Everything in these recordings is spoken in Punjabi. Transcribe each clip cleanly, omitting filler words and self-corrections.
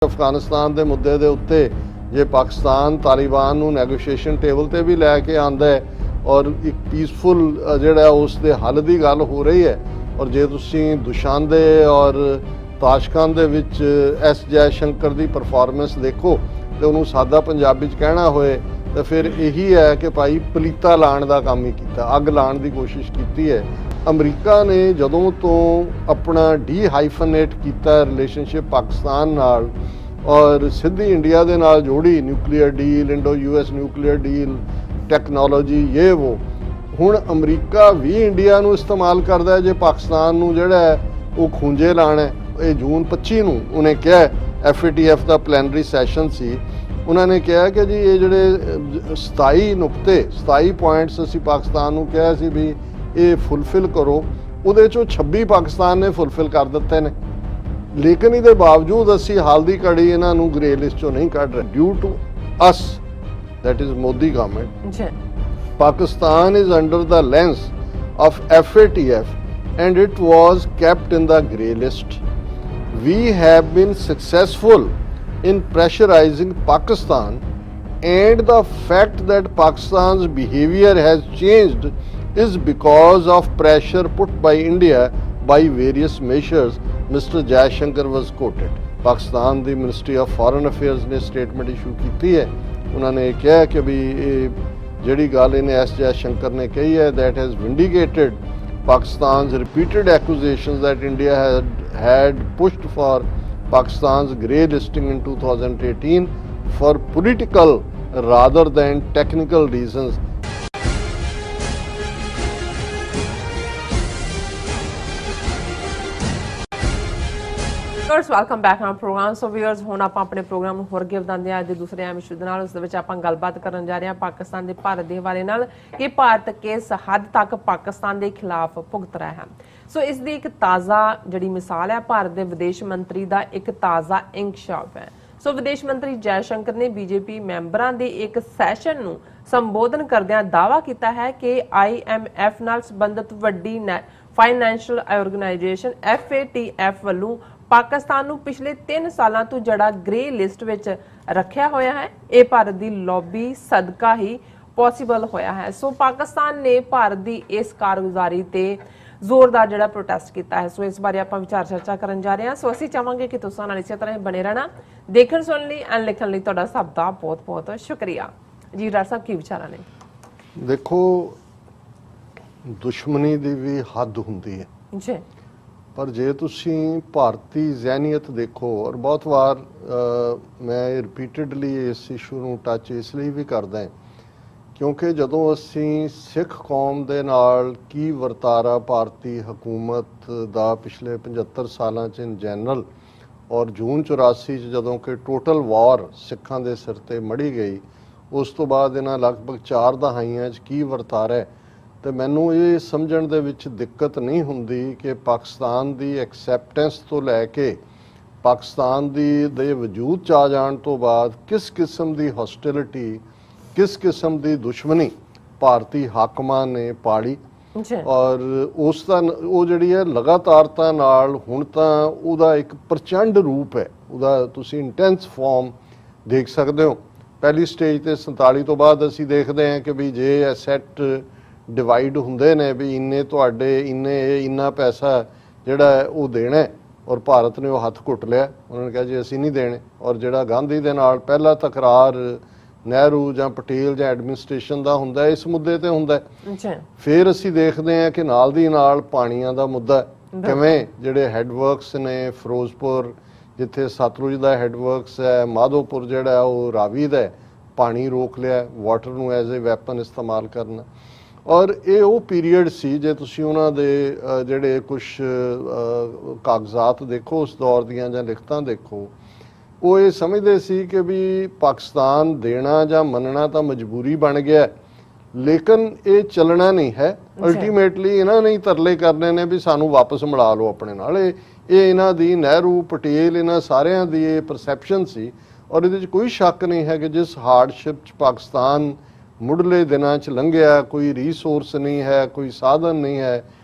अफगानिस्तान के मुद्दे के उत्ते जे पाकिस्तान तालिबान नूं नैगोशिएशन टेबल ते भी लैके आंदा है और एक पीसफुल जिहड़ा उस दे हल की गल हो रही है। और जे तुसीं दुशांबे और ताशकंद दे विच एस जयशंकर की परफॉर्मेंस देखो तो उन्होंने सादा पंजाबी च कहना होए तो फिर यही है कि भाई पलीता लाण का काम ही किया, अग लाण की कोशिश की है। अमरीका ने जदों तो अपना डी-हाइफनेट किया रिलेशनशिप पाकिस्तान नाल और सीधी इंडिया दे नाल जोड़ी, nuclear deal, Indo US nuclear deal, technology ये वो, हुण अमरीका भी इंडिया नूं इस्तेमाल करता है जे पाकिस्तान नूं जिहड़ा है वो खूंजे लाना है। ये जून 25 नूं उन्हें कहा FATF का प्लैनरी सैशन सी, उन्होंने कहा कि जी ये जिहड़े 27 नुकते 27 पॉइंट्स असीं पाकिस्तान नूं कहा सी भी ये फुलफिल करो, उहदे चों 26 पाकिस्तान ने फुलफिल कर दिते ने। लेकिन इसके बावजूद असी हाल की घड़ी इन्हां नूं ग्रे लिस्ट चों नहीं कढ रहे। Due to us, that is Modi government, Pakistan is under the lens of FATF and it was kept in the grey list. We have been successful in pressurizing Pakistan, and the fact that Pakistan's behavior has changed is because of pressure put by India by various measures, Mr. Jaishankar was quoted. Pakistan the ministry of foreign affairs ने स्टेटमेंट इशू की है। उन्होंने कहा कि भी जिहड़ी गल इन्हें एस जयशंकर ने कही है, that has vindicated Pakistan's repeated accusations that India had pushed for Pakistan's grey listing in 2018 for political rather than technical reasons. Welcome back on program. So viewers, हुण आपां अपने प्रोग्राम नूं होर अगे वधांदे हां। अज दे दूसरे अहम इशू दे नाल उस दे विच आपां गलबात करन जा रहे हां पाकिस्तान दे भारत दे हवाले नाल कि भारत किस हद तक पाकिस्तान दे खिलाफ भुगत रहा है। सो इस दी एक ताज़ा जिहड़ी मिसाल है भारत दे विदेश मंत्री दा एक ताज़ा इंकशाफ है। सो विदेश मंत्री जयशंकर ने बीजेपी मैंबरां दे एक सैशन नूं संबोधन करदिआं दावा कीता है कि IMF नाल संबंधित वड्डी फाइनैंशियल ऑर्गेनाइजेशन FATF ਵੱਲੋਂ पाकिस्तान नूं पिछले 3 सालों तो जड़ा ग्रे लिस्ट विच रखिया होया है, ये भारत की लॉबी सदका ही पॉसीबल होया है। सो पाकिस्तान ने भारत की इस कारगुजारी ते जोरदार जड़ा प्रोटेस्ट किया है। सो इस बारे आप विचार चर्चा करन जा रहे हैं। सो असीं चाहांगे कि तुसां नाल इसे तरह बने रहना। देखण सुनन लई एंड लिखण लई तुहाडा सब दा बहुत बहुत शुक्रिया जी। डॉक्टर साहब की विचार ने? देखो, दुश्मनी की भी हद हुंदी है जी, पर जे तुसी भारती जहनीयत देखो, और बहुत बार मैं रिपीटडली इस इशू नूं टच इसलिए भी करदा है क्योंकि जदों असी सिख कौम दे नाल की वरतारा भारती हुकूमत दा पिछले 75 सालां च इन जनरल और जून 84 च जदों कि टोटल वार सिखां दे सिर ते मड़ी गई, उस तो बाद इन्हां लगभग 4 दहाइयां च की वरतारा है, तो मैनू ये समझण दे विच दिक्कत नहीं हुंदी कि पाकिस्तान दी एक्सैप्टेंस तो लैके पाकिस्तान दी दे वजूद च आ जाण तो बाद किस किस्म दी हॉस्टिलिटी, किस किस्म दी दुश्मनी भारती हाकमां ने पाड़ी। और उस दा वो जिहड़ी है लगातारता नाल हुण तां उहदा एक प्रचंड रूप है, उहदा तुसीं इंटेंस फॉर्म देख सकदे हो। पहली स्टेज ते 47 तो बाद असीं देखदे हैं कि भी जे एसैट डिवाइड होंदे ने भी इन्ने तुहाडे इन्ने इन्ना पैसा जिहड़ा है वो देना है, और भारत ने वो हथ घुट लिया, उन्होंने कहा जी असीं नहीं देने। और जिहड़ा गांधी दे नाल पहला तकरार नेहरू जां पटेल जां एडमिनिस्ट्रेशन दा हुंदा है, इस मुद्दे ते हुंदा है। फिर असीं देखदे हैं कि नाल दी नाल पाणीआं दा मुद्दा किवें जिहड़े हैडवर्क्स ने फिरोजपुर जिथे सतलुज दा हैडवर्क्स है, माधोपुर जिहड़ा है वो रावी दा है, पानी रोक लिया, वाटर नूं एज ए वैपन इस्तेमाल करना। और ये वो पीरीयड सी जे तुसीं उन्हां दे जिहड़े कुछ कागजात देखो उस दौर दीआं जां लिखतां देखो, वो ये समझदे सी कि भी पाकिस्तान देना जां मनना तां मजबूरी बन गया, लेकिन ये चलना नहीं है। अल्टीमेटली इन्हां ने ही तरले करने ने भी सानू वापस मिला लो अपने नाल। ये इन्हां दी नेहरू पटेल इन्हां सारियां दी ये परसैप्शन सी, और इहदे च कोई शक नहीं है कि जिस हार्डशिप च पाकिस्तान मुढ़ले दिनां च लंघिया, कोई रिसोर्स नहीं है, कोई साधन नहीं है।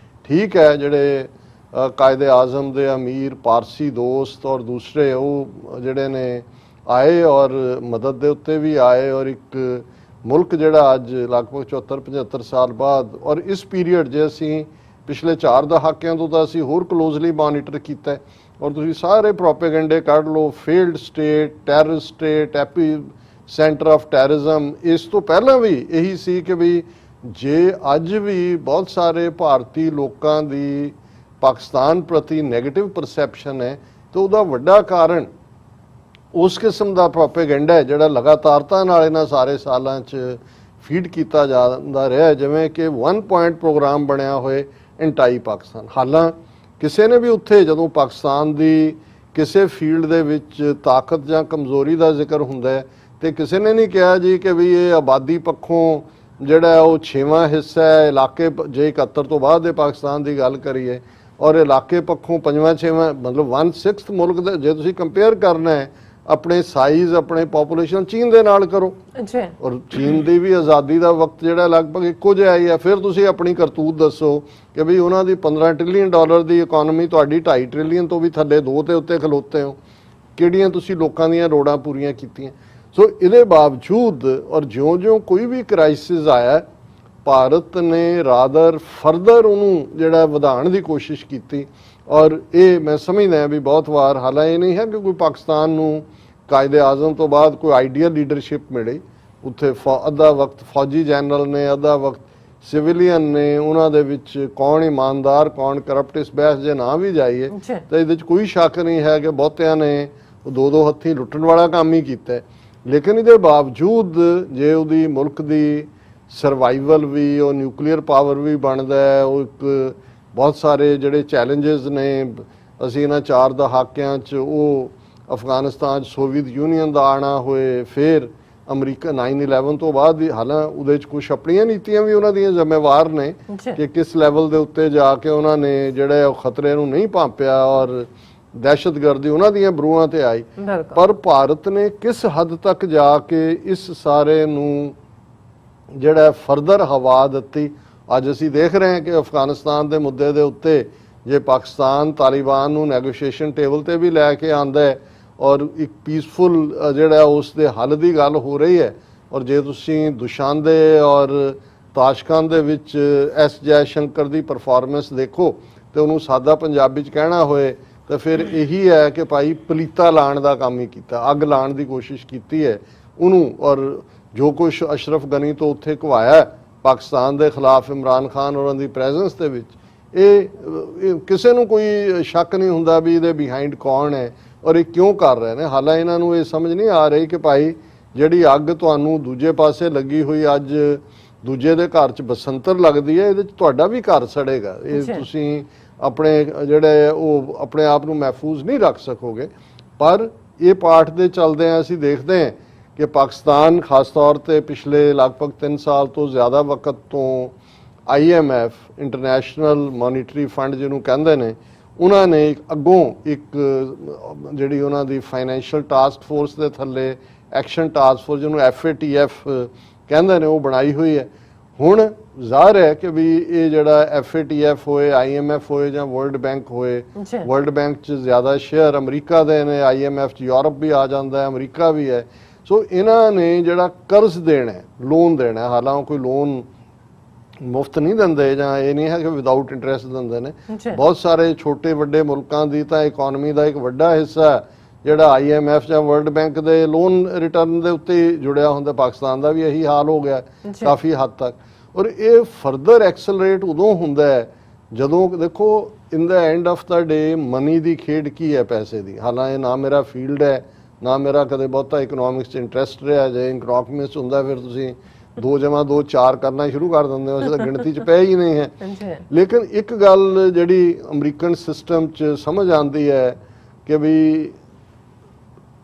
ठीक है, जिहड़े ਕਾਇਦੇ ਆਜ਼ਮ ਦੇ ਅਮੀਰ ਪਾਰਸੀ ਦੋਸਤ ਔਰ ਦੂਸਰੇ ਉਹ ਜਿਹੜੇ ਨੇ ਆਏ ਔਰ ਮਦਦ ਦੇ ਉੱਤੇ ਵੀ ਆਏ, ਔਰ ਇੱਕ ਮੁਲਕ ਜਿਹੜਾ ਅੱਜ ਲਗਭਗ 74-75 ਸਾਲ ਬਾਅਦ, ਔਰ ਇਸ ਪੀਰੀਅਡ ਜੇ ਅਸੀਂ ਪਿਛਲੇ 4 ਦਹਾਕਿਆਂ ਤੋਂ ਤਾਂ ਅਸੀਂ ਹੋਰ ਕਲੋਜ਼ਲੀ ਮੋਨੀਟਰ ਕੀਤਾ ਹੈ, ਔਰ ਤੁਸੀਂ ਸਾਰੇ ਪ੍ਰੋਪੇਗੈਂਡੇ ਕੱਢ ਲਓ, failed state, terrorist state, Appy centre of terrorism, ਇਸ ਤੋਂ ਪਹਿਲਾਂ ਵੀ ਇਹੀ ਸੀ ਕਿ ਵੀ ਜੇ ਅੱਜ ਵੀ ਬਹੁਤ ਸਾਰੇ ਭਾਰਤੀ ਲੋਕਾਂ ਦੀ ਪਾਕਿਸਤਾਨ ਪ੍ਰਤੀ ਨੈਗੇਟਿਵ ਪਰਸੈਪਸ਼ਨ ਹੈ ਤਾਂ ਉਹਦਾ ਵੱਡਾ ਕਾਰਨ ਉਸ ਕਿਸਮ ਦਾ ਪ੍ਰੋਪੇਗੈਂਡਾ ਹੈ ਜਿਹੜਾ ਲਗਾਤਾਰਤਾ ਨਾਲ ਇਹਨਾਂ ਸਾਰੇ ਸਾਲਾਂ 'ਚ ਫੀਡ ਕੀਤਾ ਜਾਂਦਾ ਰਿਹਾ, ਜਿਵੇਂ ਕਿ 1 ਪੁਆਇੰਟ ਪ੍ਰੋਗਰਾਮ ਬਣਿਆ ਹੋਏ ਐਂਟਾਈ ਪਾਕਿਸਤਾਨ। ਹਾਲਾਂ ਕਿਸੇ ਨੇ ਵੀ ਉੱਥੇ ਜਦੋਂ ਪਾਕਿਸਤਾਨ ਦੀ ਕਿਸੇ ਫੀਲਡ ਦੇ ਵਿੱਚ ਤਾਕਤ ਜਾਂ ਕਮਜ਼ੋਰੀ ਦਾ ਜ਼ਿਕਰ ਹੁੰਦਾ ਹੈ ਤੇ ਕਿਸੇ ਨੇ ਨਹੀਂ ਕਿਹਾ ਜੀ ਕਿ ਵੀ ਇਹ ਆਬਾਦੀ ਪੱਖੋਂ ਜਿਹੜਾ ਉਹ 6ਵਾਂ ਹਿੱਸਾ ਹੈ ਇਲਾਕੇ, ਜੇ 71 ਤੋਂ ਬਾਅਦ ਦੇ ਪਾਕਿਸਤਾਨ ਦੀ ਗੱਲ ਕਰੀਏ, ਔਰ ਇਲਾਕੇ ਪੱਖੋਂ 5ਵਾਂ 6ਵਾਂ, ਮਤਲਬ 1/6 ਮੁਲਕ ਦੇ ਜੇ ਤੁਸੀਂ ਕੰਪੇਅਰ ਕਰਨਾ ਹੈ ਆਪਣੇ ਸਾਈਜ਼, ਆਪਣੇ ਪਾਪੂਲੇਸ਼ਨ ਚੀਨ ਦੇ ਨਾਲ ਕਰੋ, ਔਰ ਚੀਨ ਦੀ ਵੀ ਆਜ਼ਾਦੀ ਦਾ ਵਕਤ ਜਿਹੜਾ ਲਗਭਗ ਇੱਕੋ ਜਿਹਾ ਹੀ ਹੈ। ਫਿਰ ਤੁਸੀਂ ਆਪਣੀ ਕਰਤੂਤ ਦੱਸੋ ਕਿ ਵੀ ਉਹਨਾਂ ਦੀ $15 ਟ੍ਰਿਲੀਅਨ ਦੀ ਇਕਨੋਮੀ, ਤੁਹਾਡੀ 2.5 ਟ੍ਰਿਲੀਅਨ ਤੋਂ ਵੀ ਥੱਲੇ 2 ਤੇ ਉੱਤੇ ਖਲੋਤੇ ਹੋ, ਕਿਹੜੀਆਂ ਤੁਸੀਂ ਲੋਕਾਂ ਦੀਆਂ ਲੋੜਾਂ ਪੂਰੀਆਂ ਕੀਤੀਆਂ। ਸੋ ਇਹਦੇ ਬਾਵਜੂਦ ਔਰ ਜਿਉਂ-ਜਿਉਂ ਕੋਈ ਵੀ ਕ੍ਰਾਈਸਿਸ ਆਇਆ, ਭਾਰਤ ਨੇ ਰਾਦਰ ਫਰਦਰ ਉਹਨੂੰ ਜਿਹੜਾ ਵਧਾਉਣ ਦੀ ਕੋਸ਼ਿਸ਼ ਕੀਤੀ, ਔਰ ਇਹ ਮੈਂ ਸਮਝਦਾ ਵੀ ਬਹੁਤ ਵਾਰ, ਹਾਲਾਂਕਿ ਇਹ ਨਹੀਂ ਹੈ ਕਿ ਕੋਈ ਪਾਕਿਸਤਾਨ ਨੂੰ ਕਾਇਦੇ ਆਜ਼ਮ ਤੋਂ ਬਾਅਦ ਕੋਈ ਆਈਡੀਅਲ ਲੀਡਰਸ਼ਿਪ ਮਿਲੀ, ਉੱਥੇ ਅੱਧਾ ਵਕਤ ਫੌਜੀ ਜਨਰਲ ਨੇ, ਅੱਧਾ ਵਕਤ ਸਿਵਿਲੀਅਨ ਨੇ, ਉਹਨਾਂ ਦੇ ਵਿੱਚ ਕੌਣ ਇਮਾਨਦਾਰ ਕੌਣ ਕਰਪਟ, ਇਸ ਬਹਿਸ ਜੇ ਨਾ ਵੀ ਜਾਈਏ ਤਾਂ ਇਹਦੇ 'ਚ ਕੋਈ ਸ਼ੱਕ ਨਹੀਂ ਹੈ ਕਿ ਬਹੁਤਿਆਂ ਨੇ ਦੋ ਹੱਥੀਂ ਲੁੱਟਣ ਵਾਲਾ ਕੰਮ ਹੀ ਕੀਤਾ। ਲੇਕਿਨ ਇਹਦੇ ਬਾਵਜੂਦ ਜੇ ਉਹਦੀ ਮੁਲਕ ਦੀ ਸਰਵਾਈਵਲ ਵੀ, ਉਹ ਨਿਊਕਲੀਅਰ ਪਾਵਰ ਵੀ ਬਣਦਾ ਹੈ, ਉਹ ਇੱਕ ਬਹੁਤ ਸਾਰੇ ਜਿਹੜੇ ਚੈਲੰਜਸ ਨੇ ਅਸੀਂ ਇਹਨਾਂ 4 ਦਹਾਕਿਆਂ 'ਚ, ਉਹ ਅਫਗਾਨਿਸਤਾਨ 'ਚ ਸੋਵੀਅਤ ਯੂਨੀਅਨ ਦਾ ਆਉਣਾ ਹੋਏ, ਫਿਰ ਅਮਰੀਕਾ 9/11 ਤੋਂ ਬਾਅਦ ਵੀ, ਹਾਲਾਂ ਉਹਦੇ 'ਚ ਕੁਛ ਆਪਣੀਆਂ ਨੀਤੀਆਂ ਵੀ ਉਹਨਾਂ ਦੀਆਂ ਜ਼ਿੰਮੇਵਾਰ ਨੇ ਕਿ ਕਿਸ ਲੈਵਲ ਦੇ ਉੱਤੇ ਜਾ ਕੇ ਉਹਨਾਂ ਨੇ ਜਿਹੜੇ ਉਹ ਖਤਰੇ ਨੂੰ ਨਹੀਂ ਭਾਂਪਿਆ, ਔਰ ਦਹਿਸ਼ਤਗਰਦੀ ਉਹਨਾਂ ਦੀਆਂ ਬਰੂਹਾਂ ਤੇ ਆਈ। ਪਰ ਭਾਰਤ ਨੇ ਕਿਸ ਹੱਦ ਤੱਕ ਜਾ ਕੇ ਇਸ ਸਾਰੇ ਨੂੰ ਜਿਹੜਾ ਫਰਦਰ ਹਵਾ ਦਿੱਤੀ। ਅੱਜ ਅਸੀਂ ਦੇਖ ਰਹੇ ਹਾਂ ਕਿ ਅਫਗਾਨਿਸਤਾਨ ਦੇ ਮੁੱਦੇ ਦੇ ਉੱਤੇ ਜੇ ਪਾਕਿਸਤਾਨ ਤਾਲਿਬਾਨ ਨੂੰ ਨੈਗੋਸ਼ੀਏਸ਼ਨ ਟੇਬਲ ਤੇ ਵੀ ਲੈ ਕੇ ਆਂਦਾ ਹੈ ਔਰ ਇੱਕ ਪੀਸਫੁਲ ਜਿਹੜਾ ਉਸ ਦੇ ਹੱਲ ਦੀ ਗੱਲ ਹੋ ਰਹੀ ਹੈ, ਔਰ ਜੇ ਤੁਸੀਂ ਦੁਸ਼ਾਂਦੇ ਔਰ ਤਾਸ਼ਕੰਦ ਦੇ ਵਿੱਚ ਐਸ ਜੈ ਸ਼ੰਕਰ ਦੀ ਪਰਫਾਰਮੈਂਸ ਦੇਖੋ ਤੇ ਉਹਨੂੰ ਸਾਦਾ ਪੰਜਾਬੀ 'ਚ ਕਹਿਣਾ ਹੋਏ ਤਾਂ ਫਿਰ ਇਹੀ ਹੈ ਕਿ ਭਾਈ ਪਲੀਤਾ ਲਾਣ ਦਾ ਕੰਮ ਹੀ ਕੀਤਾ, ਅੱਗ ਲਾਣ ਦੀ ਕੋਸ਼ਿਸ਼ ਕੀਤੀ ਹੈ ਉਹਨੂੰ। ਔਰ ਜੋ ਕੁਛ ਅਸ਼ਰਫ ਗਨੀ ਤੋਂ ਉੱਥੇ ਘਵਾਇਆ ਪਾਕਿਸਤਾਨ ਦੇ ਖਿਲਾਫ ਇਮਰਾਨ ਖਾਨ ਹੋਰਾਂ ਦੀ ਪ੍ਰੈਜ਼ੈਂਸ ਦੇ ਵਿੱਚ, ਇਹ ਕਿਸੇ ਨੂੰ ਕੋਈ ਸ਼ੱਕ ਨਹੀਂ ਹੁੰਦਾ ਵੀ ਇਹਦੇ ਬਿਹਾਈਂਡ ਕੌਣ ਹੈ ਔਰ ਇਹ ਕਿਉਂ ਕਰ ਰਹੇ ਨੇ। ਹਾਲਾਂਕਿ ਇਹਨਾਂ ਨੂੰ ਇਹ ਸਮਝ ਨਹੀਂ ਆ ਰਹੀ ਕਿ ਭਾਈ ਜਿਹੜੀ ਅੱਗ ਤੁਹਾਨੂੰ ਦੂਜੇ ਪਾਸੇ ਲੱਗੀ ਹੋਈ ਅੱਜ ਦੂਜੇ ਦੇ ਘਰ 'ਚ ਬਸੰਤਰ ਲੱਗਦੀ ਹੈ, ਇਹਦੇ 'ਚ ਤੁਹਾਡਾ ਵੀ ਘਰ ਸੜੇਗਾ, ਇਹ ਤੁਸੀਂ ਆਪਣੇ ਜਿਹੜੇ ਉਹ ਆਪਣੇ ਆਪ ਨੂੰ ਮਹਿਫੂਜ਼ ਨਹੀਂ ਰੱਖ ਸਕੋਗੇ। ਪਰ ਇਹ ਪਾਠ ਦੇ ਚੱਲਦੇ ਆ ਅਸੀਂ ਦੇਖਦੇ ਹਾਂ ਕਿ ਪਾਕਿਸਤਾਨ ਖਾਸ ਤੌਰ ਤੇ ਪਿਛਲੇ ਲਗਭਗ 3 ਸਾਲ ਤੋਂ ਜ਼ਿਆਦਾ ਵਕਤ ਤੋਂ IMF ਇੰਟਰਨੈਸ਼ਨਲ ਮੋਨੀਟਰੀ ਫੰਡ ਜਿਹਨੂੰ ਕਹਿੰਦੇ ਨੇ, ਉਹਨਾਂ ਨੇ ਅੱਗੋਂ ਇੱਕ ਜਿਹੜੀ ਉਹਨਾਂ ਦੀ ਫਾਈਨੈਂਸ਼ੀਅਲ ਟਾਸਕ ਫੋਰਸ ਦੇ ਥੱਲੇ ਐਕਸ਼ਨ ਟਾਸਕ ਫੋਰਸ ਜਿਹਨੂੰ FATF ਕਹਿੰਦੇ ਨੇ ਉਹ ਬਣਾਈ ਹੋਈ ਹੈ। ਹੁਣ ਜ਼ਾਹਰ ਹੈ ਕਿ ਵੀ ਇਹ ਜਿਹੜਾ FATF ਹੋਏ, IMF ਹੋਏ ਜਾਂ ਵਰਲਡ ਬੈਂਕ ਹੋਏ, ਵਰਲਡ ਬੈਂਕ 'ਚ ਜ਼ਿਆਦਾ ਸ਼ੇਅਰ ਅਮਰੀਕਾ ਦੇ ਨੇ, IMF 'ਚ ਯੂਰਪ ਵੀ ਆ ਜਾਂਦਾ ਹੈ, ਅਮਰੀਕਾ ਵੀ ਹੈ। ਸੋ ਇਹਨਾਂ ਨੇ ਜਿਹੜਾ ਕਰਜ਼ ਦੇਣਾ, ਲੋਨ ਦੇਣਾ, ਹਾਲਾਂਕਿ ਕੋਈ ਲੋਨ ਮੁਫਤ ਨਹੀਂ ਦਿੰਦੇ ਜਾਂ ਇਹ ਨਹੀਂ ਹੈ ਕਿ ਵਿਦਆਊਟ ਇੰਟਰਸਟ ਦਿੰਦੇ ਨੇ, ਬਹੁਤ ਸਾਰੇ ਛੋਟੇ ਵੱਡੇ ਮੁਲਕਾਂ ਦੀ ਤਾਂ ਇਕਨੋਮੀ ਦਾ ਇੱਕ ਵੱਡਾ ਹਿੱਸਾ ਜਿਹੜਾ IMF ਜਾਂ ਵਰਲਡ ਬੈਂਕ ਦੇ ਲੋਨ ਰਿਟਰਨ ਦੇ ਉੱਤੇ ਜੁੜਿਆ ਹੁੰਦਾ। ਪਾਕਿਸਤਾਨ ਦਾ ਵੀ ਇਹੀ ਹਾਲ ਹੋ ਗਿਆ ਕਾਫੀ ਹੱਦ ਤੱਕ, ਔਰ ਇਹ ਫਰਦਰ ਐਕਸਲਰੇਟ ਉਦੋਂ ਹੁੰਦਾ ਹੈ ਜਦੋਂ ਦੇਖੋ in the end of the day money ਦੀ ਖੇਡ ਕੀ ਹੈ, ਪੈਸੇ ਦੀ। ਹਾਲਾਂਕਿ ਨਾ ਮੇਰਾ ਫੀਲਡ ਹੈ, ਨਾ ਮੇਰਾ ਕਦੇ ਬਹੁਤਾ ਇਕਨੋਮਿਕਸ 'ਚ ਇੰਟਰਸਟ ਰਿਹਾ। ਜੇ ਇਕਨੋਮਿਕਸ ਹੁੰਦਾ ਫਿਰ ਤੁਸੀਂ 2 + 2 4 ਕਰਨਾ ਸ਼ੁਰੂ ਕਰ ਦਿੰਦੇ ਹੋ, ਅਸੀਂ ਤਾਂ ਗਿਣਤੀ 'ਚ ਪਏ ਹੀ ਨਹੀਂ ਹੈ। ਲੇਕਿਨ ਇੱਕ ਗੱਲ ਜਿਹੜੀ ਅਮਰੀਕਨ ਸਿਸਟਮ 'ਚ ਸਮਝ ਆਉਂਦੀ ਹੈ ਕਿ ਵੀ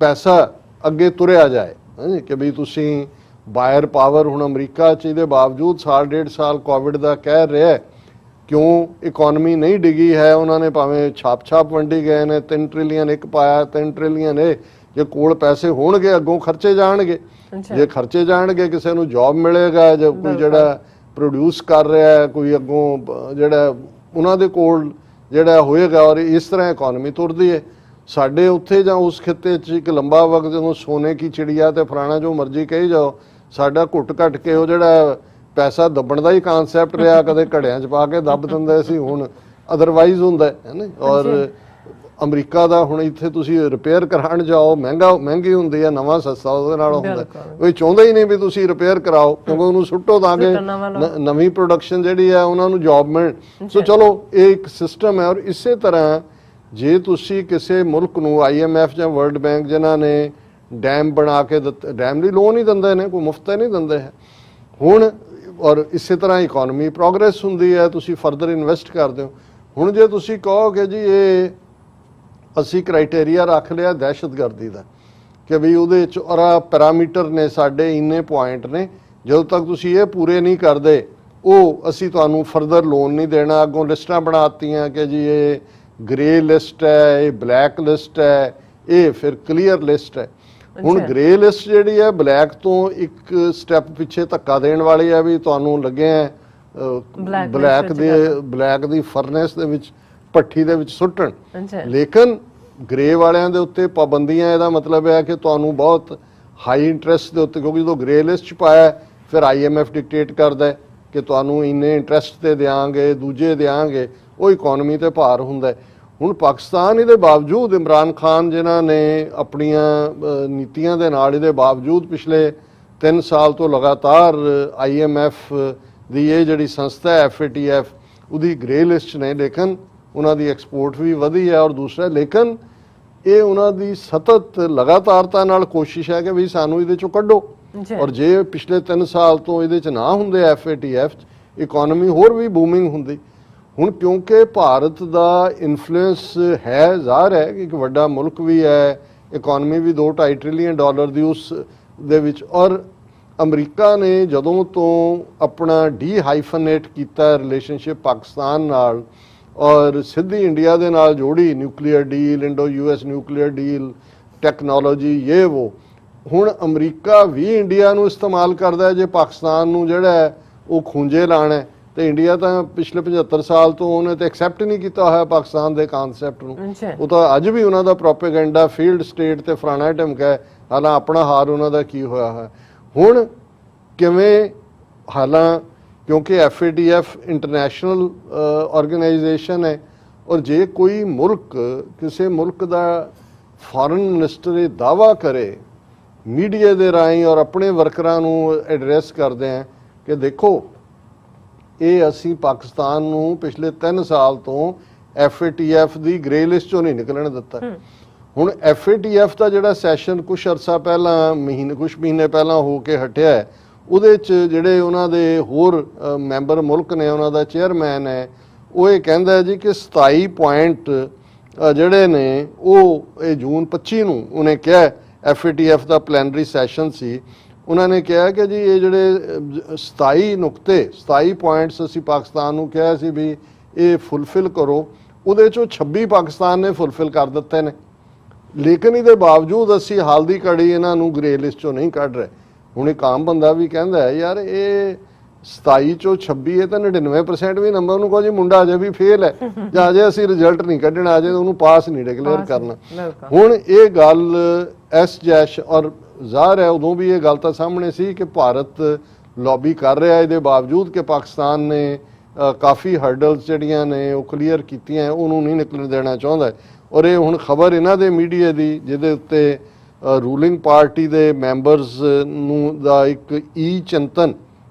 ਪੈਸਾ ਅੱਗੇ ਤੁਰਿਆ ਜਾਏ, ਕਿ ਵੀ ਤੁਸੀਂ ਬਾਇਰ ਪਾਵਰ ਹੁਣ ਅਮਰੀਕਾ 'ਚ ਇਹਦੇ ਬਾਵਜੂਦ 1.5 ਸਾਲ ਕੋਵਿਡ ਦਾ ਕਹਿ ਰਿਹਾ ਕਿਉਂ ਇਕਨੋਮੀ ਨਹੀਂ ਡਿੱਗੀ ਹੈ। ਉਹਨਾਂ ਨੇ ਭਾਵੇਂ ਛਾਪ ਵੰਡੀ ਗਏ ਨੇ, 3 ਟ੍ਰਿਲੀਅਨ ਇੱਕ ਪਾਇਆ, 3 ਟ੍ਰਿਲੀਅਨ ਇਹ, ਜੇ ਕੋਲ ਪੈਸੇ ਹੋਣਗੇ ਅੱਗੋਂ ਖਰਚੇ ਜਾਣਗੇ, ਜੇ ਖਰਚੇ ਜਾਣਗੇ ਕਿਸੇ ਨੂੰ ਜੌਬ ਮਿਲੇਗਾ, ਜੇ ਕੋਈ ਜਿਹੜਾ ਪ੍ਰੋਡਿਊਸ ਕਰ ਰਿਹਾ ਹੈ ਕੋਈ ਅੱਗੋਂ ਜਿਹੜਾ ਉਹਨਾਂ ਦੇ ਕੋਲ ਜਿਹੜਾ ਹੋਏਗਾ ਔਰ ਇਸ ਤਰ੍ਹਾਂ ਇਕਨੋਮੀ ਤੁਰਦੀ ਹੈ। ਸਾਡੇ ਉੱਥੇ ਜਾਂ ਉਸ ਖਿੱਤੇ 'ਚ ਇੱਕ ਲੰਬਾ ਵਕਤ ਜਦੋਂ ਸੋਨੇ ਕੀ ਚਿੜੀਆ ਤੇ ਫਲਾਣਾ ਜੋ ਮਰਜ਼ੀ ਕਹੀ ਜਾਓ, ਸਾਡਾ ਘੁੱਟ ਘੱਟ ਕੇ ਉਹ ਜਿਹੜਾ ਪੈਸਾ ਦੱਬਣ ਦਾ ਹੀ ਕਾਨਸੈਪਟ ਰਿਹਾ, ਕਦੇ ਘੜਿਆਂ 'ਚ ਪਾ ਕੇ ਦੱਬ ਦਿੰਦੇ ਸੀ, ਹੁਣ ਅਦਰਵਾਈਜ਼ ਹੁੰਦਾ ਹੈ ਨਾ। ਔਰ ਅਮਰੀਕਾ ਦਾ ਹੁਣ ਇੱਥੇ ਤੁਸੀਂ ਰਿਪੇਅਰ ਕਰਾਉਣ ਜਾਓ, ਮਹਿੰਗੀ ਹੁੰਦੀ ਹੈ, ਨਵਾਂ ਸਸਤਾ ਉਹਦੇ ਨਾਲ ਹੁੰਦਾ। ਕੋਈ ਚਾਹੁੰਦਾ ਹੀ ਨਹੀਂ ਵੀ ਤੁਸੀਂ ਰਿਪੇਅਰ ਕਰਾਓ, ਕਿਉਂਕਿ ਉਹਨੂੰ ਸੁੱਟੋ ਤਾਂ ਕਿ ਨਵੀਂ ਪ੍ਰੋਡਕਸ਼ਨ ਜਿਹੜੀ ਹੈ ਉਹਨਾਂ ਨੂੰ ਜੌਬ ਮਿਲ। ਸੋ ਚਲੋ ਇਹ ਇੱਕ ਸਿਸਟਮ ਹੈ। ਔਰ ਇਸੇ ਤਰ੍ਹਾਂ ਜੇ ਤੁਸੀਂ ਕਿਸੇ ਮੁਲਕ ਨੂੰ IMF ਜਾਂ ਵਰਲਡ ਬੈਂਕ ਜਿਨ੍ਹਾਂ ਨੇ ਡੈਮ ਬਣਾ ਕੇ ਡੈਮ ਦੀ ਲੋਨ ਹੀ ਦਿੰਦੇ ਨੇ, ਕੋਈ ਮੁਫਤ ਨਹੀਂ ਦਿੰਦੇ ਹੈ ਹੁਣ। ਔਰ ਇਸੇ ਤਰ੍ਹਾਂ ਇਕਨੋਮੀ ਪ੍ਰੋਗਰੈਸ ਹੁੰਦੀ ਹੈ, ਤੁਸੀਂ ਫਰਦਰ ਇਨਵੈਸਟ ਕਰਦੇ ਹੋ। ਹੁਣ ਜੇ ਤੁਸੀਂ ਕਹੋ ਕਿ ਜੀ ਇਹ ਅਸੀਂ ਕ੍ਰਾਈਟੇਰੀਆ ਰੱਖ ਲਿਆ ਦਹਿਸ਼ਤਗਰਦੀ ਦਾ ਕਿ ਵੀ ਉਹਦੇ 'ਚ ਔਰ ਪੈਰਾਮੀਟਰ ਨੇ ਸਾਡੇ ਇੰਨੇ ਪੁਆਇੰਟ ਨੇ, ਜਦੋਂ ਤੱਕ ਤੁਸੀਂ ਇਹ ਪੂਰੇ ਨਹੀਂ ਕਰਦੇ ਉਹ ਅਸੀਂ ਤੁਹਾਨੂੰ ਫਰਦਰ ਲੋਨ ਨਹੀਂ ਦੇਣਾ। ਅੱਗੋਂ ਲਿਸਟਾਂ ਬਣਾਤੀਆਂ ਕਿ ਜੀ ਇਹ ਗ੍ਰੇ ਲਿਸਟ ਹੈ, ਇਹ ਬਲੈਕ ਲਿਸਟ ਹੈ, ਇਹ ਫਿਰ ਕਲੀਅਰ ਲਿਸਟ ਹੈ। ਹੁਣ ਗ੍ਰੇ ਲਿਸਟ ਜਿਹੜੀ ਹੈ ਬਲੈਕ ਤੋਂ ਇੱਕ ਸਟੈਪ ਪਿੱਛੇ ਧੱਕਾ ਦੇਣ ਵਾਲੀ ਹੈ, ਵੀ ਤੁਹਾਨੂੰ ਲੱਗਿਆ ਬਲੈਕ ਦੀ ਫਰਨੈਸ ਦੇ ਵਿੱਚ, ਭੱਠੀ ਦੇ ਵਿੱਚ ਸੁੱਟਣ। ਲੇਕਿਨ ਗ੍ਰੇ ਵਾਲਿਆਂ ਦੇ ਉੱਤੇ ਪਾਬੰਦੀਆਂ, ਇਹਦਾ ਮਤਲਬ ਹੈ ਕਿ ਤੁਹਾਨੂੰ ਬਹੁਤ ਹਾਈ ਇੰਟਰਸਟ ਦੇ ਉੱਤੇ, ਕਿਉਂਕਿ ਜਦੋਂ ਗ੍ਰੇ ਲਿਸਟ 'ਚ ਪਾਇਆ ਫਿਰ IMF ਡਿਕਟੇਟ ਕਰਦਾ ਹੈ ਕਿ ਤੁਹਾਨੂੰ ਇੰਨੇ ਇੰਟਰਸਟ ਤੇ ਦਿਆਂਗੇ, ਦੂਜੇ ਦਿਆਂਗੇ, ਉਹ ਇਕਨੋਮੀ ਤੇ ਭਾਰ ਹੁੰਦਾ। ਹੁਣ ਪਾਕਿਸਤਾਨ ਇਹਦੇ ਬਾਵਜੂਦ, ਇਮਰਾਨ ਖਾਨ ਜਿਨ੍ਹਾਂ ਨੇ ਆਪਣੀਆਂ ਨੀਤੀਆਂ ਦੇ ਨਾਲ ਇਹਦੇ ਬਾਵਜੂਦ ਪਿਛਲੇ 3 ਸਾਲ ਤੋਂ ਲਗਾਤਾਰ IMF ਦੀ ਇਹ ਜਿਹੜੀ ਸੰਸਥਾ ਹੈ FATF ਉਹਦੀ ਗ੍ਰੇ ਲਿਸਟ ਨੇ, ਲੇਕਿਨ ਉਹਨਾਂ ਦੀ ਐਕਸਪੋਰਟ ਵੀ ਵਧੀ ਹੈ। ਔਰ ਦੂਸਰਾ, ਲੇਕਿਨ ਇਹ ਉਹਨਾਂ ਦੀ ਸਤਤ ਲਗਾਤਾਰਤਾ ਨਾਲ ਕੋਸ਼ਿਸ਼ ਹੈ ਕਿ ਵੀ ਸਾਨੂੰ ਇਹਦੇ ਚੋਂ ਕੱਢੋ। ਔਰ ਜੇ ਪਿਛਲੇ 3 ਸਾਲ ਤੋਂ ਇਹਦੇ 'ਚ ਨਾ ਹੁੰਦੇ FATF 'ਚ, ਇਕਨੋਮੀ ਹੋਰ ਵੀ ਬੂਮਿੰਗ ਹੁੰਦੀ। ਹੁਣ ਕਿਉਂਕਿ ਭਾਰਤ ਦਾ ਇਨਫਲੂਐਂਸ ਹੈ, ਜ਼ਾਹਰ ਹੈ ਕਿ ਇੱਕ ਵੱਡਾ ਮੁਲਕ ਵੀ ਹੈ, ਇਕਨੋਮੀ ਵੀ $2-2.5 ਟ੍ਰਿਲੀਅਨ ਦੀ ਉਸ ਦੇ ਵਿੱਚ। ਔਰ ਅਮਰੀਕਾ ਨੇ ਜਦੋਂ ਤੋਂ ਆਪਣਾ ਡੀਹਾਈਫਨੇਟ ਕੀਤਾ ਰਿਲੇਸ਼ਨਸ਼ਿਪ ਪਾਕਿਸਤਾਨ ਨਾਲ ਔਰ ਸਿੱਧੀ ਇੰਡੀਆ ਦੇ ਨਾਲ ਜੋੜੀ, nuclear deal, Indo US nuclear deal, technology, ਇਹ ਉਹ, ਹੁਣ ਅਮਰੀਕਾ ਵੀ ਇੰਡੀਆ ਨੂੰ ਇਸਤੇਮਾਲ ਕਰਦਾ ਹੈ ਜੇ ਪਾਕਿਸਤਾਨ ਨੂੰ ਜਿਹੜਾ ਹੈ ਉਹ ਖੂੰਜੇ ਲਾਣਾ ਹੈ। ਤੇ ਇੰਡੀਆ ਤਾਂ ਪਿਛਲੇ 75 ਸਾਲ ਤੋਂ ਉਹਨੇ ਤੇ ਐਕਸੈਪਟ ਨਹੀਂ ਕੀਤਾ ਹੋਇਆ ਪਾਕਿਸਤਾਨ ਦੇ ਕਾਨਸੈਪਟ ਨੂੰ। ਉਹ ਤਾਂ ਅੱਜ ਵੀ ਉਹਨਾਂ ਦਾ ਪ੍ਰੋਪੇਗੈਂਡਾ ਫੀਲਡ ਸਟੇਟ ਤੇ ਫਲਾਣਾ ਢਮਕਾ ਹੈ, ਹਾਲਾਂ ਆਪਣਾ ਹਾਰ ਉਹਨਾਂ ਦਾ ਕੀ ਹੋਇਆ ਹੈ। ਹੁਣ ਕਿਵੇਂ, ਹਾਲਾਂ ਕਿਉਂਕਿ FATF ਇੰਟਰਨੈਸ਼ਨਲ ਆਰਗੇਨਾਈਜੇਸ਼ਨ ਹੈ, ਔਰ ਜੇ ਕੋਈ ਮੁਲਕ, ਕਿਸੇ ਮੁਲਕ ਦਾ ਫੋਰਨ ਮਿਨਿਸਟਰ ਇਹ ਦਾਅਵਾ ਕਰੇ ਮੀਡੀਆ ਦੇ ਰਾਹੀਂ ਔਰ ਆਪਣੇ ਵਰਕਰਾਂ ਨੂੰ ਐਡਰੈਸ ਕਰਦੇ ਆ ਕਿ ਦੇਖੋ ਇਹ ਅਸੀਂ ਪਾਕਿਸਤਾਨ ਨੂੰ ਪਿਛਲੇ 3 ਸਾਲ ਤੋਂ FATF ਦੀ ਗ੍ਰੇ ਲਿਸਟ ਚੋਂ ਨਹੀਂ ਨਿਕਲਣ ਦਿੱਤਾ। ਹੁਣ FATF ਦਾ ਜਿਹੜਾ ਸੈਸ਼ਨ ਕੁਛ ਅਰਸਾ ਪਹਿਲਾਂ, ਕੁਛ ਮਹੀਨੇ ਪਹਿਲਾਂ ਹੋ ਕੇ ਹਟਿਆ ਹੈ, ਉਹਦੇ 'ਚ ਜਿਹੜੇ ਉਹਨਾਂ ਦੇ ਹੋਰ ਮੈਂਬਰ ਮੁਲਕ ਨੇ, ਉਹਨਾਂ ਦਾ ਚੇਅਰਮੈਨ ਹੈ, ਉਹ ਇਹ ਕਹਿੰਦਾ ਜੀ ਕਿ 27 ਪੁਆਇੰਟ ਜਿਹੜੇ ਨੇ ਉਹ ਇਹ ਜੂਨ 25 ਨੂੰ ਉਹਨੇ ਕਿਹਾ, FATF ਦਾ ਪਲੈਨਰੀ ਸੈਸ਼ਨ ਸੀ, ਉਹਨਾਂ ਨੇ ਕਿਹਾ ਕਿ ਜੀ ਇਹ ਜਿਹੜੇ 27 ਨੁਕਤੇ, 27 ਪੁਆਇੰਟਸ ਅਸੀਂ ਪਾਕਿਸਤਾਨ ਨੂੰ ਕਿਹਾ ਸੀ ਵੀ ਇਹ ਫੁੱਲਫਿਲ ਕਰੋ, ਉਹਦੇ 'ਚੋਂ 26 ਪਾਕਿਸਤਾਨ ਨੇ ਫੁੱਲਫਿਲ ਕਰ ਦਿੱਤੇ ਨੇ। ਲੇਕਿਨ ਇਹਦੇ ਬਾਵਜੂਦ ਅਸੀਂ ਹਾਲ ਦੀ ਘੜੀ ਇਹਨਾਂ ਨੂੰ ਗ੍ਰੇ ਲਿਸਟ 'ਚੋਂ ਨਹੀਂ ਕੱਢ ਰਹੇ। ਹੁਣ ਇੱਕ ਆਮ ਬੰਦਾ ਵੀ ਕਹਿੰਦਾ ਹੈ ਯਾਰ ਇਹ 27 ਚੋਂ 26, ਇਹ ਤਾਂ 99% ਵੀ ਨੰਬਰ ਨੂੰ ਕਹੋ ਜੀ ਮੁੰਡਾ ਅਜੇ ਵੀ ਫੇਲ ਹੈ, ਜਾਂ ਅਜੇ ਅਸੀਂ ਰਿਜ਼ਲਟ ਨਹੀਂ ਕੱਢਣਾ, ਅਜੇ ਉਹਨੂੰ ਪਾਸ ਨਹੀਂ ਡਿਕਲੇਅਰ ਕਰਨਾ। ਹੁਣ ਇਹ ਗੱਲ ਜੈਸ਼, ਔਰ ਜ਼ਾਹਰ ਹੈ ਉਦੋਂ ਵੀ ਇਹ ਗੱਲ ਤਾਂ ਸਾਹਮਣੇ ਸੀ ਕਿ ਭਾਰਤ ਲੌਬੀ ਕਰ ਰਿਹਾ ਇਹਦੇ ਬਾਵਜੂਦ ਕਿ ਪਾਕਿਸਤਾਨ ਨੇ ਕਾਫੀ ਹਰਡਲਸ ਜਿਹੜੀਆਂ ਨੇ ਉਹ ਕਲੀਅਰ ਕੀਤੀਆਂ, ਉਹਨੂੰ ਨਹੀਂ ਨਿਕਲਣ ਦੇਣਾ ਚਾਹੁੰਦਾ। ਔਰ ਇਹ ਹੁਣ ਖਬਰ ਇਹਨਾਂ ਦੇ ਮੀਡੀਆ ਦੀ, ਜਿਹਦੇ ਉੱਤੇ ਰੂਲਿੰਗ ਪਾਰਟੀ ਦੇ ਮੈਂਬਰਸ ਨੂੰ ਦਾ ਇੱਕ ਚਿੰਤਨ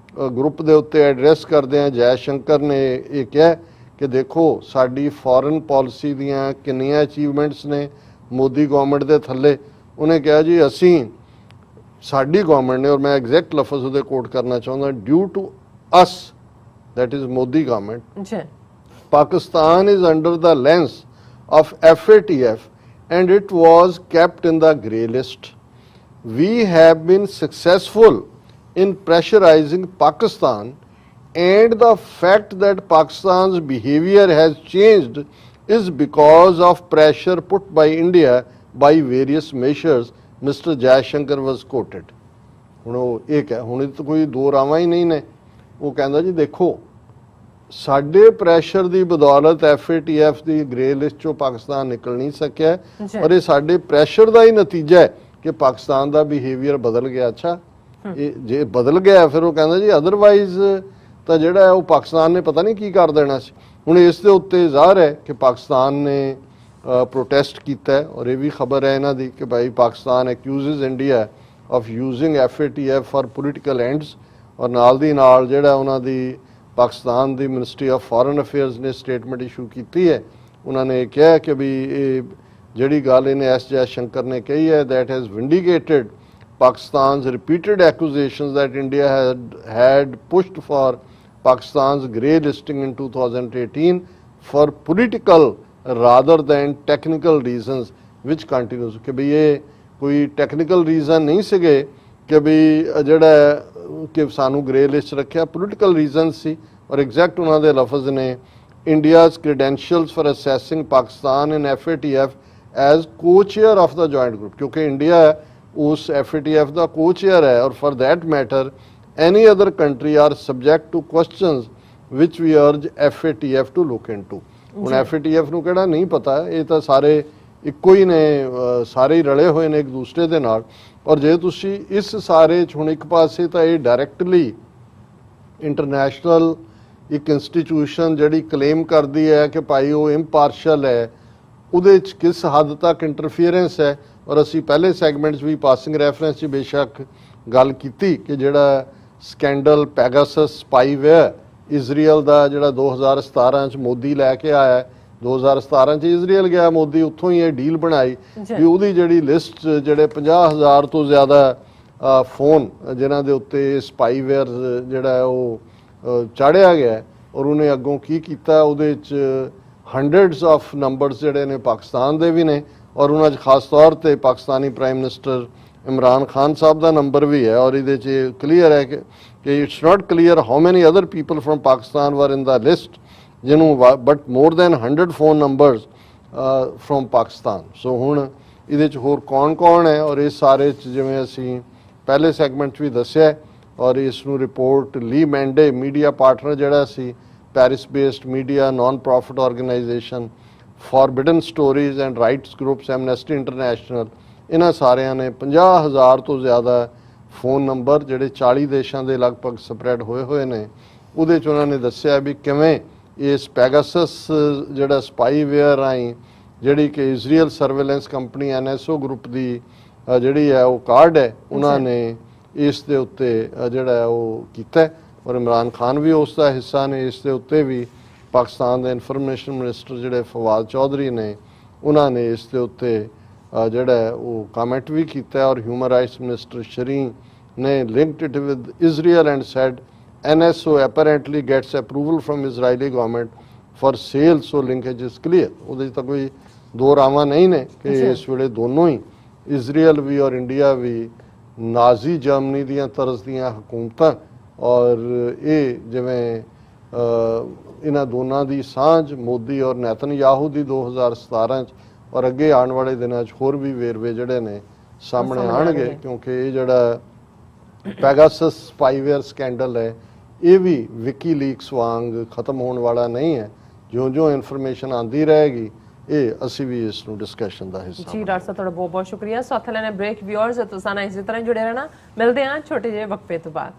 ਗਰੁੱਪ ਦੇ ਉੱਤੇ ਐਡਰੈਸ ਕਰਦੇ ਆ ਜੈ ਸ਼ੰਕਰ ਨੇ ਇਹ ਕਿਹਾ ਕਿ ਦੇਖੋ ਸਾਡੀ ਫੋਰਨ ਪਾਲਿਸੀ ਦੀਆਂ ਕਿੰਨੀਆਂ ਅਚੀਵਮੈਂਟਸ ਨੇ ਮੋਦੀ ਗਵਰਨਮੈਂਟ ਦੇ ਥੱਲੇ। ਉਹਨੇ ਕਿਹਾ ਜੀ ਅਸੀਂ, ਸਾਡੀ ਗਵਰਨਮੈਂਟ ਨੇ, ਔਰ ਮੈਂ ਐਗਜ਼ੈਕਟ ਲਫ਼ਜ਼ ਉਹਦੇ ਕੋਟ ਕਰਨਾ ਚਾਹੁੰਦਾ, due to us, that is Modi government, Pakistan is under the lens of FATF and it was kept in the grey list. We have been successful in pressurizing Pakistan, and the fact that Pakistan's behavior has changed is because of pressure put by India by various measures, Mr. Jaishankar was quoted. ਹੁਣ ਉਹ ਇਹ ਕਹਿ, ਹੁਣ ਇਹ ਤਾਂ ਕੋਈ ਦੋ ਰਾਵਾਂ ਹੀ ਨਹੀਂ ਨੇ। ਉਹ ਕਹਿੰਦਾ ਜੀ ਦੇਖੋ ਸਾਡੇ ਪ੍ਰੈਸ਼ਰ ਦੀ ਬਦੌਲਤ FATF ਦੀ ਗ੍ਰੇ ਲਿਸਟ ਚੋਂ ਪਾਕਿਸਤਾਨ ਨਿਕਲ ਨਹੀਂ ਸਕਿਆ ਔਰ ਇਹ ਸਾਡੇ ਪ੍ਰੈਸ਼ਰ ਦਾ ਹੀ ਨਤੀਜਾ ਹੈ ਕਿ ਪਾਕਿਸਤਾਨ ਦਾ ਬਿਹੇਵੀਅਰ ਬਦਲ ਗਿਆ। ਅੱਛਾ, ਇਹ ਜੇ ਬਦਲ ਗਿਆ ਫਿਰ ਉਹ ਕਹਿੰਦਾ ਜੀ ਅਦਰਵਾਈਜ਼ ਤਾਂ ਜਿਹੜਾ ਹੈ ਉਹ ਪਾਕਿਸਤਾਨ ਨੇ ਪਤਾ ਨਹੀਂ ਕੀ ਕਰ ਦੇਣਾ ਸੀ। ਹੁਣ ਇਸ ਦੇ ਉੱਤੇ ਜ਼ਾਹਰ ਹੈ ਕਿ ਪਾਕਿਸਤਾਨ ਨੇ ਪ੍ਰੋਟੈਸਟ ਕੀਤਾ ਹੈ ਔਰ ਇਹ ਵੀ ਖਬਰ ਹੈ ਇਹਨਾਂ ਦੀ ਕਿ ਭਾਈ Pakistan accuses India of using FATF for political ends ਔਰ ਨਾਲ ਦੀ ਨਾਲ ਜਿਹੜਾ ਉਹਨਾਂ ਦੀ ਪਾਕਿਸਤਾਨ ਦੀ ਮਿਨਿਸਟਰੀ ਆਫ ਫੋਰਨ ਅਫੇਅਰਸ ਨੇ ਸਟੇਟਮੈਂਟ ਇਸ਼ੂ ਕੀਤੀ ਹੈ। ਉਹਨਾਂ ਨੇ ਕਿਹਾ ਕਿ ਵੀ ਇਹ ਜਿਹੜੀ ਗੱਲ ਇਹਨੇ S ਜੈਸ਼ੰਕਰ ਨੇ ਕਹੀ ਹੈ that has vindicated Pakistan's repeated accusations that India had pushed for Pakistan's grey listing in 2018 for political rather than technical reasons which continues ਕਿ ਵੀ ਇਹ ਕੋਈ ਟੈਕਨੀਕਲ ਰੀਜ਼ਨ ਨਹੀਂ ਸੀਗੇ ਕਿ ਵੀ ਜਿਹੜਾ ਕਿ ਸਾਨੂੰ ਗ੍ਰੇ ਲਿਸਟ ਰੱਖਿਆ, ਪੋਲੀਟੀਕਲ ਰੀਜ਼ਨ ਸੀ। ਔਰ ਐਗਜ਼ੈਕਟ ਉਹਨਾਂ ਦੇ ਲਫ਼ਜ਼ ਨੇ India's credentials for assessing Pakistan in FATF as co-chair of the joint group ਕਿਉਂਕਿ ਇੰਡੀਆ ਉਸ FATF ਦਾ co-chair ਹੈ ਔਰ for that matter any other country are subject to questions which we urge FATF to look into। ਹੁਣ FATF ਨੂੰ ਕਿਹੜਾ ਨਹੀਂ ਪਤਾ, ਇਹ ਤਾਂ ਸਾਰੇ ਇੱਕੋ ਹੀ ਨੇ, ਸਾਰੇ ਹੀ ਰਲੇ ਹੋਏ ਨੇ ਇੱਕ ਦੂਸਰੇ ਦੇ ਨਾਲ। ਔਰ ਜੇ ਤੁਸੀਂ ਇਸ ਸਾਰੇ 'ਚ ਹੁਣ ਇੱਕ ਪਾਸੇ ਤਾਂ ਇਹ ਡਾਇਰੈਕਟਲੀ ਇੰਟਰਨੈਸ਼ਨਲ ਇੱਕ ਇੰਸਟੀਟਿਊਸ਼ਨ ਜਿਹੜੀ ਕਲੇਮ ਕਰਦੀ ਹੈ ਕਿ ਭਾਈ ਉਹ ਇੰਪਾਰਸ਼ਲ ਹੈ, ਉਹਦੇ 'ਚ ਕਿਸ ਹੱਦ ਤੱਕ ਇੰਟਰਫੀਅਰੈਂਸ ਹੈ। ਔਰ ਅਸੀਂ ਪਹਿਲੇ ਸੈਗਮੈਂਟ 'ਚ ਵੀ ਪਾਸਿੰਗ ਰੈਫਰੈਂਸ 'ਚ ਬੇਸ਼ੱਕ ਗੱਲ ਕੀਤੀ ਕਿ ਜਿਹੜਾ ਸਕੈਂਡਲ ਪੈਗਾਸਸ ਸਪਾਈਵੇਅਰ ਇਜ਼ਰਾਈਲ ਦਾ ਜਿਹੜਾ 2017 'ਚ ਮੋਦੀ ਲੈ ਕੇ ਆਇਆ, 2017 'ਚ ਇਜ਼ਰਾਈਲ ਗਿਆ ਮੋਦੀ, ਉੱਥੋਂ ਹੀ ਇਹ ਡੀਲ ਬਣਾਈ ਵੀ ਉਹਦੀ ਜਿਹੜੀ ਲਿਸਟ ਜਿਹੜੇ 50,000 ਤੋਂ ਜ਼ਿਆਦਾ ਫੋਨ ਜਿਨ੍ਹਾਂ ਦੇ ਉੱਤੇ ਸਪਾਈਵੇਅਰ ਜਿਹੜਾ ਉਹ ਚਾੜਿਆ ਗਿਆ ਔਰ ਉਹਨੇ ਅੱਗੋਂ ਕੀ ਕੀਤਾ, ਉਹਦੇ 'ਚ ਹੰਡਰਡਸ ਆਫ ਨੰਬਰਸ ਜਿਹੜੇ ਨੇ ਪਾਕਿਸਤਾਨ ਦੇ ਵੀ ਨੇ ਔਰ ਉਹਨਾਂ 'ਚ ਖਾਸ ਤੌਰ ਤੇ ਪਾਕਿਸਤਾਨੀ ਪ੍ਰਾਈਮ ਮਿਨਿਸਟਰ ਇਮਰਾਨ ਖਾਨ ਸਾਹਿਬ ਦਾ ਨੰਬਰ ਵੀ ਹੈ। ਔਰ ਇਹਦੇ 'ਚ ਕਲੀਅਰ ਹੈ ਕਿ it's not clear how many other people from Pakistan were in the list ਜਿਹਨੂੰ but more than 100 phone numbers from Pakistan. So ਹੁਣ ਇਹਦੇ 'ਚ ਹੋਰ ਕੌਣ ਹੈ ਔਰ ਇਸ ਸਾਰੇ 'ਚ ਜਿਵੇਂ ਅਸੀਂ ਪਹਿਲੇ ਸੈਗਮੈਂਟ 'ਚ ਵੀ ਦੱਸਿਆ ਔਰ ਇਸ ਨੂੰ ਰਿਪੋਰਟ ਲੀ ਮੈਂਡੇ ਮੀਡੀਆ ਪਾਰਟਨਰ ਜਿਹੜਾ ਸੀ Paris based media non profit organisation Forbidden Stories and rights groups Amnesty International, ਇਹਨਾਂ ਸਾਰਿਆਂ ਨੇ 50,000 ਤੋਂ ਜ਼ਿਆਦਾ ਫੋਨ ਨੰਬਰ ਜਿਹੜੇ 40 ਦੇਸ਼ਾਂ ਦੇ ਲਗਭਗ ਸਪਰੈਡ ਹੋਏ ਨੇ, ਉਹਦੇ 'ਚ ਉਹਨਾਂ ਨੇ ਦੱਸਿਆ ਵੀ ਕਿਵੇਂ ਇਸ ਪੈਗਾਸਸ ਜਿਹੜਾ ਸਪਾਈਵੇਅਰ ਰਾਹੀਂ ਜਿਹੜੀ ਕਿ Israel surveillance company NSO group ਦੀ ਜਿਹੜੀ ਹੈ ਉਹ ਕਾਰਡ ਹੈ, ਉਹਨਾਂ ਨੇ ਇਸ ਦੇ ਉੱਤੇ ਜਿਹੜਾ ਹੈ ਉਹ ਕੀਤਾ ਔਰ ਇਮਰਾਨ ਖਾਨ ਵੀ ਉਸ ਦਾ ਹਿੱਸਾ ਨੇ। ਇਸ ਦੇ ਉੱਤੇ ਵੀ ਪਾਕਿਸਤਾਨ ਦੇ ਇਨਫੋਰਮੇਸ਼ਨ ਮਿਨਿਸਟਰ ਜਿਹੜੇ ਫਵਾਦ ਚੌਧਰੀ ਨੇ, ਉਹਨਾਂ ਨੇ ਇਸ ਦੇ ਉੱਤੇ ਜਿਹੜਾ ਉਹ ਕਮੈਂਟ ਵੀ ਕੀਤਾ ਔਰ ਹਿਊਮਨ ਰਾਈਟਸ ਮਿਨਿਸਟਰ ਸ਼ਰੀਨ ਨੇ linked it with Israel and said NSO apparently gets approval from Israeli government for sale, so linkage is clear। ਉਹਦੇ 'ਚ ਤਾਂ ਕੋਈ ਦੋ ਰਾਵਾਂ ਨਹੀਂ ਨੇ ਕਿ ਇਸ ਵੇਲੇ ਦੋਨੋਂ ਹੀ ਇਜ਼ਰਾਈਲ ਵੀ ਔਰ ਇੰਡੀਆ ਵੀ ਨਾਜ਼ੀ ਜਰਮਨੀ ਦੀਆਂ ਤਰਜ਼ ਦੀਆਂ ਹਕੂਮਤਾਂ ਔਰ ਇਹ ਜਿਵੇਂ ਇਹਨਾਂ ਦੋਨਾਂ ਦੀ ਸਾਂਝ ਮੋਦੀ ਔਰ ਨੇਤਨਯਾਹੂ ਦੀ 2017 'ਚ ਔਰ ਅੱਗੇ ਆਉਣ ਵਾਲੇ ਦਿਨਾਂ 'ਚ ਹੋਰ ਵੀ ਵੇਰਵੇ ਜਿਹੜੇ ਨੇ ਸਾਹਮਣੇ ਆਉਣਗੇ ਕਿਉਂਕਿ ਇਹ ਜਿਹੜਾ ਪੈਗਾਸਸ ਸਪਾਈਵੇਅਰ ਸਕੈਂਡਲ ਹੈ ਇਹ ਵੀ ਵਿਕੀਲੀਕਸ ਵਾਂਗ ਖਤਮ ਹੋਣ ਵਾਲਾ ਨਹੀਂ ਹੈ। ਜਿਉਂ-ਜਿਉਂ ਇਨਫੋਰਮੇਸ਼ਨ ਆਉਂਦੀ ਰਹੇਗੀ ਇਹ ਅਸੀਂ ਵੀ ਇਸ ਨੂੰ ਡਿਸਕਸ਼ਨ ਦਾ ਹਿੱਸਾ ਜੀ। ਡਾਕਟਰ ਸਾਹਿਬ ਤੁਹਾਡਾ ਬਹੁਤ ਬਹੁਤ ਸ਼ੁਕਰੀਆ। ਸਾਥ ਲੈਣੇ ਬ੍ਰੇਕ, ਵਿਊਅਰਸ ਤੁਸੀਂ ਨਾਲ ਇਸੇ ਤਰ੍ਹਾਂ ਜੁੜੇ ਰਹਿਣਾ। ਮਿਲਦੇ ਹਾਂ ਛੋਟੇ ਜਿਹੇ ਵਕਫੇ ਤੋਂ ਬਾਅਦ।